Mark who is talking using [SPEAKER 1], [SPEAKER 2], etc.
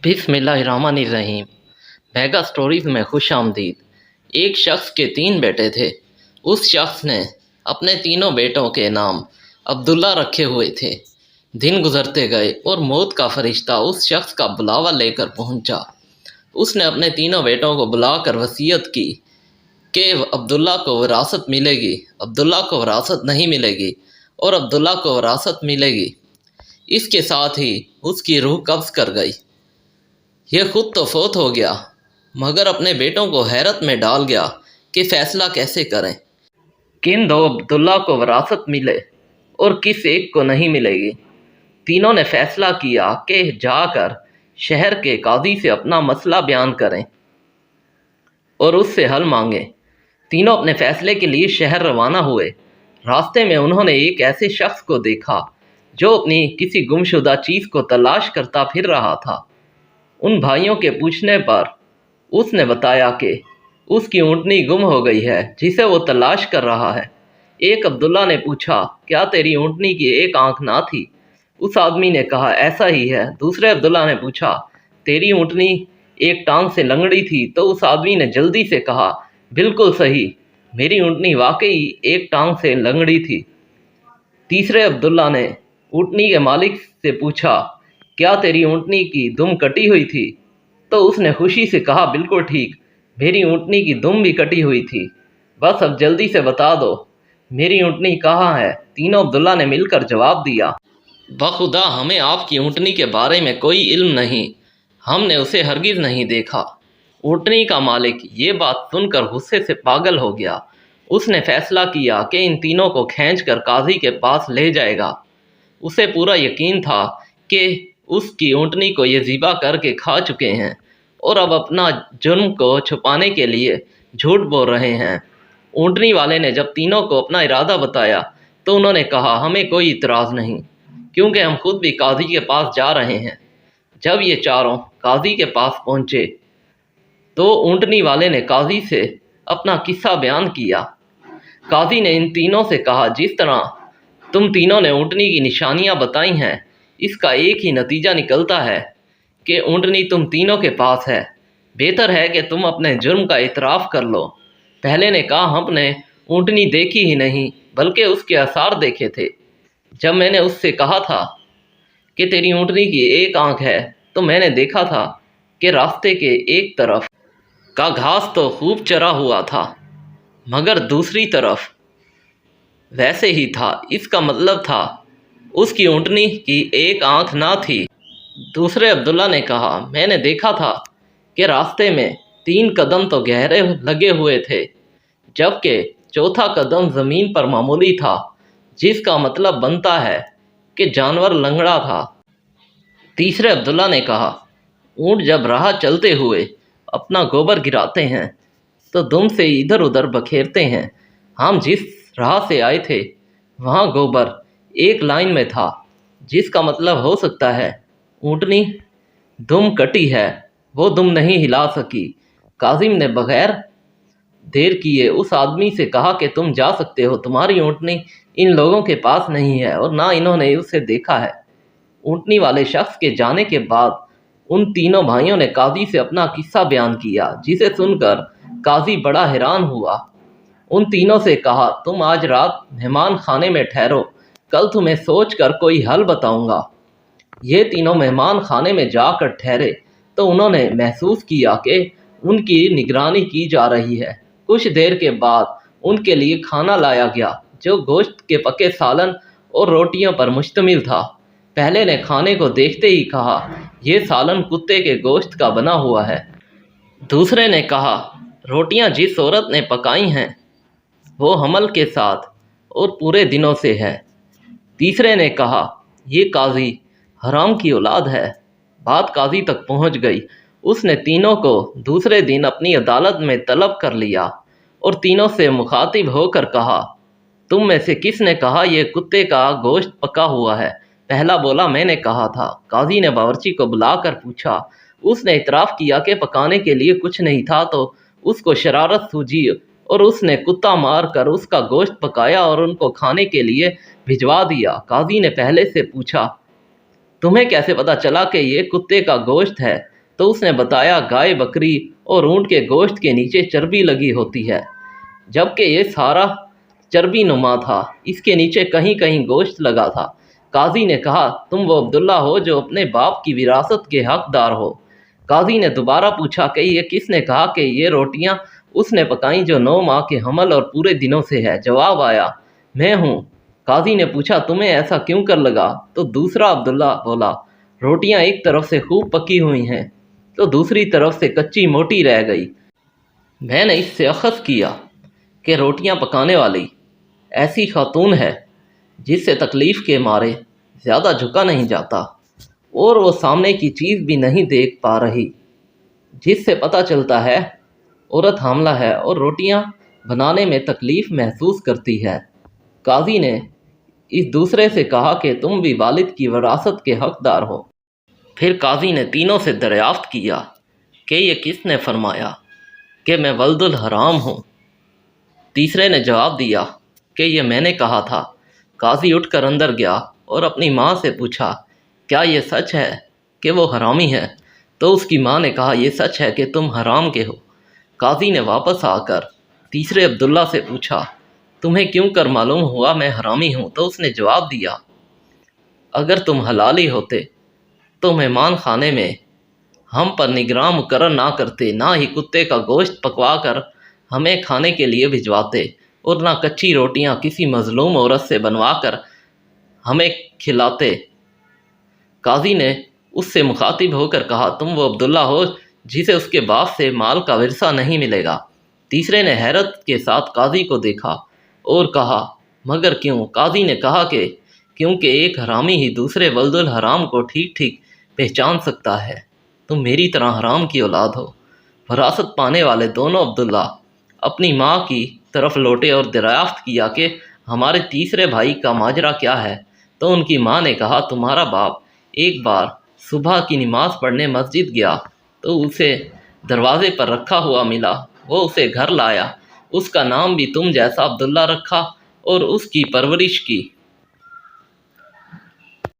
[SPEAKER 1] बिस्मिल्लाहिर्रहमानिर्रहीम। Mega stories में खुश आमदीद। एक शख्स के 3 बेटे थे। उस शख्स ने अपने तीनों बेटों के नाम अब्दुल्ला रखे हुए थे। दिन गुजरते गए और मौत का फरिश्ता उस शख्स का बुलावा लेकर पहुंचा। उसने अपने तीनों बेटों को बुलाकर वसीयत की कि अब्दुल्ला को विरासत मिलेगी, अब्दुल्ला को विरासत नहीं मिलेगी और अब्दुल्ला को विरासत मिलेगी। इसके साथ ही उसकी रूह कब्ज़ कर गई। यह खुद तो फौत हो गया, मगर अपने बेटों को हैरत में डाल गया कि फ़ैसला कैसे करें, किन 2 अब्दुल्ला को विरासत मिले और किस एक को नहीं मिलेगी। तीनों ने फ़ैसला किया कि जाकर शहर के काजी से अपना मसला बयान करें और उससे हल मांगें। तीनों अपने फ़ैसले के लिए शहर रवाना हुए। रास्ते में उन्होंने एक ऐसे शख्स को देखा जो अपनी किसी गुमशुदा चीज़ को तलाश करता फिर रहा था। उन भाइयों के पूछने पर उसने बताया कि उसकी ऊँटनी गुम हो गई है जिसे वो तलाश कर रहा है। एक अब्दुल्ला ने पूछा, क्या तेरी ऊँटनी की एक आंख ना थी? उस आदमी ने कहा, ऐसा ही है। दूसरे अब्दुल्ला ने पूछा, तेरी ऊँटनी एक टांग से लंगड़ी थी? तो उस आदमी ने जल्दी से कहा, बिल्कुल सही, मेरी ऊँटनी वाकई एक टांग से लंगड़ी थी। तीसरे अब्दुल्ला ने ऊँटनी के मालिक से पूछा, क्या तेरी ऊँटनी की दुम कटी हुई थी? तो उसने खुशी से कहा, बिल्कुल ठीक, मेरी ऊँटनी की दुम भी कटी हुई थी। बस अब जल्दी से बता दो, मेरी ऊँटनी कहाँ है? तीनों अब्दुल्ला ने मिलकर जवाब दिया, बखुदा हमें आपकी ऊँटनी के बारे में कोई इल्म नहीं, हमने उसे हरगिज़ नहीं देखा। ऊँटनी का मालिक ये बात सुनकर गुस्से से पागल हो गया। उसने फैसला किया कि इन तीनों को खींचकर काजी के पास ले जाएगा। उसे पूरा यकीन था कि उसकी ऊँटनी को ये ज़िबा करके खा चुके हैं और अब अपना जुर्म को छुपाने के लिए झूठ बोल रहे हैं। ऊँटनी वाले ने जब तीनों को अपना इरादा बताया तो उन्होंने कहा, हमें कोई इतराज़ नहीं, क्योंकि हम खुद भी काजी के पास जा रहे हैं। जब ये चारों काजी के पास पहुँचे तो ऊँटनी वाले ने काजी से अपना किस्सा बयान किया। काजी ने इन तीनों से कहा, जिस तरह तुम तीनों ने ऊँटनी की निशानियाँ बताई हैं, इसका एक ही नतीजा निकलता है कि ऊँटनी तुम तीनों के पास है। बेहतर है कि तुम अपने जुर्म का इतराफ़ कर लो। पहले ने कहा, हमने ऊँटनी देखी ही नहीं बल्कि उसके आसार देखे थे। जब मैंने उससे कहा था कि तेरी ऊँटनी की एक आंख है तो मैंने देखा था कि रास्ते के एक तरफ का घास तो खूब चरा हुआ था मगर दूसरी तरफ वैसे ही था। इसका मतलब था उसकी ऊँटनी की एक आंख ना थी। दूसरे अब्दुल्ला ने कहा, मैंने देखा था कि रास्ते में 3 कदम तो गहरे लगे हुए थे जबकि चौथा कदम ज़मीन पर मामूली था, जिसका मतलब बनता है कि जानवर लंगड़ा था। तीसरे अब्दुल्ला ने कहा, ऊँट जब राह चलते हुए अपना गोबर गिराते हैं तो दुम से इधर उधर बखेरते हैं। हम जिस राह से आए थे वहाँ गोबर एक लाइन में था, जिसका मतलब हो सकता है ऊँटनी दुम कटी है, वो दुम नहीं हिला सकी। काजिम ने बगैर देर किए उस आदमी से कहा कि तुम जा सकते हो, तुम्हारी ऊँटनी इन लोगों के पास नहीं है और ना इन्होंने उसे देखा है। ऊँटनी वाले शख्स के जाने के बाद उन तीनों भाइयों ने काजी से अपना किस्सा बयान किया, जिसे सुनकर काजी बड़ा हैरान हुआ। उन तीनों से कहा, तुम आज रात मेहमान खाने में ठहरो, कल तुम्हें सोचकर कोई हल बताऊंगा। ये तीनों मेहमान खाने में जाकर ठहरे तो उन्होंने महसूस किया कि उनकी निगरानी की जा रही है। कुछ देर के बाद उनके लिए खाना लाया गया जो गोश्त के पके सालन और रोटियों पर मुश्तमिल था। पहले ने खाने को देखते ही कहा, यह सालन कुत्ते के गोश्त का बना हुआ है। दूसरे ने कहा, रोटियां जिस औरत ने पकाई हैं वो हमल के साथ और पूरे दिनों से है। तीसरे ने कहा, ये काजी हराम की औलाद है। बात काजी तक पहुंच गई। उसने तीनों को दूसरे दिन अपनी अदालत में तलब कर लिया और तीनों से मुखातिब होकर कहा, तुम में से किसने कहा यह कुत्ते का गोश्त पका हुआ है? पहला बोला, मैंने कहा था। काजी ने बावर्ची को बुलाकर पूछा। उसने इतराफ़ किया कि पकाने के लिए कुछ नहीं था तो उसको शरारत सूझी और उसने कुत्ता मार कर उसका गोश्त पकाया और उनको खाने के लिए भिजवा दिया। काजी ने पहले से पूछा, تمہیں کیسے پتہ چلا کہ یہ کتے کا گوشت ہے؟ تو اس نے بتایا گائے، بکری اور اونٹ کے گوشت کے نیچے چربی لگی ہوتی ہے، جبکہ یہ سارا چربی نما تھا، اس کے نیچے کہیں کہیں گوشت لگا تھا۔ قاضی نے کہا تم وہ عبداللہ ہو جو اپنے باپ کی وراثت کے حقدار ہو۔ قاضی نے دوبارہ پوچھا کہ یہ کس نے کہا کہ یہ روٹیاں اس نے پکائیں جو 9 ماہ کے حمل اور پورے دنوں سے ہے؟ جواب آیا میں ہوں۔ قاضی نے پوچھا تمہیں ایسا کیوں کر لگا؟ تو دوسرا عبداللہ بولا روٹیاں ایک طرف سے خوب پکی ہوئی ہیں تو دوسری طرف سے کچی موٹی رہ گئی۔ میں نے اس سے اخذ کیا کہ روٹیاں پکانے والی ایسی خاتون ہے جس سے تکلیف کے مارے زیادہ جھکا نہیں جاتا، اور وہ سامنے کی چیز بھی نہیں دیکھ پا رہی، جس سے پتہ چلتا ہے عورت حاملہ ہے اور روٹیاں بنانے میں تکلیف محسوس کرتی ہے۔ قاضی نے اس دوسرے سے کہا کہ تم بھی والد کی وراثت کے حقدار ہو۔ پھر قاضی نے تینوں سے دریافت کیا کہ یہ کس نے فرمایا کہ میں ولد الحرام ہوں؟ تیسرے نے جواب دیا کہ یہ میں نے کہا تھا۔ قاضی اٹھ کر اندر گیا اور اپنی ماں سے پوچھا کیا یہ سچ ہے کہ وہ حرامی ہے؟ تو اس کی ماں نے کہا یہ سچ ہے کہ تم حرام کے ہو۔ قاضی نے واپس آ کر تیسرے عبداللہ سے پوچھا تمہیں کیوں کر معلوم ہوا میں حرامی ہوں؟ تو اس نے جواب دیا اگر تم حلالی ہوتے تو مہمان خانے میں ہم پر نگراں مقرر نہ کرتے، نہ ہی کتے کا گوشت پکوا کر ہمیں کھانے کے لیے بھجواتے، اور نہ کچی روٹیاں کسی مظلوم عورت سے بنوا کر ہمیں کھلاتے۔ قاضی نے اس سے مخاطب ہو کر کہا تم وہ عبداللہ ہو جسے اس کے باپ سے مال کا ورثہ نہیں ملے گا۔ تیسرے نے حیرت کے ساتھ قاضی کو دیکھا اور کہا مگر کیوں؟ قاضی نے کہا کہ کیونکہ ایک حرامی ہی دوسرے ولد الحرام کو ٹھیک ٹھیک پہچان سکتا ہے۔ تم میری طرح حرام کی اولاد ہو۔ وراثت پانے والے دونوں عبداللہ اپنی ماں کی طرف لوٹے اور دریافت کیا کہ ہمارے تیسرے بھائی کا ماجرا کیا ہے؟ تو ان کی ماں نے کہا تمہارا باپ ایک بار صبح کی نماز پڑھنے مسجد گیا تو اسے دروازے پر رکھا ہوا ملا، وہ اسے گھر لایا، اس کا نام بھی تم جیسا عبداللہ رکھا اور اس کی پرورش کی۔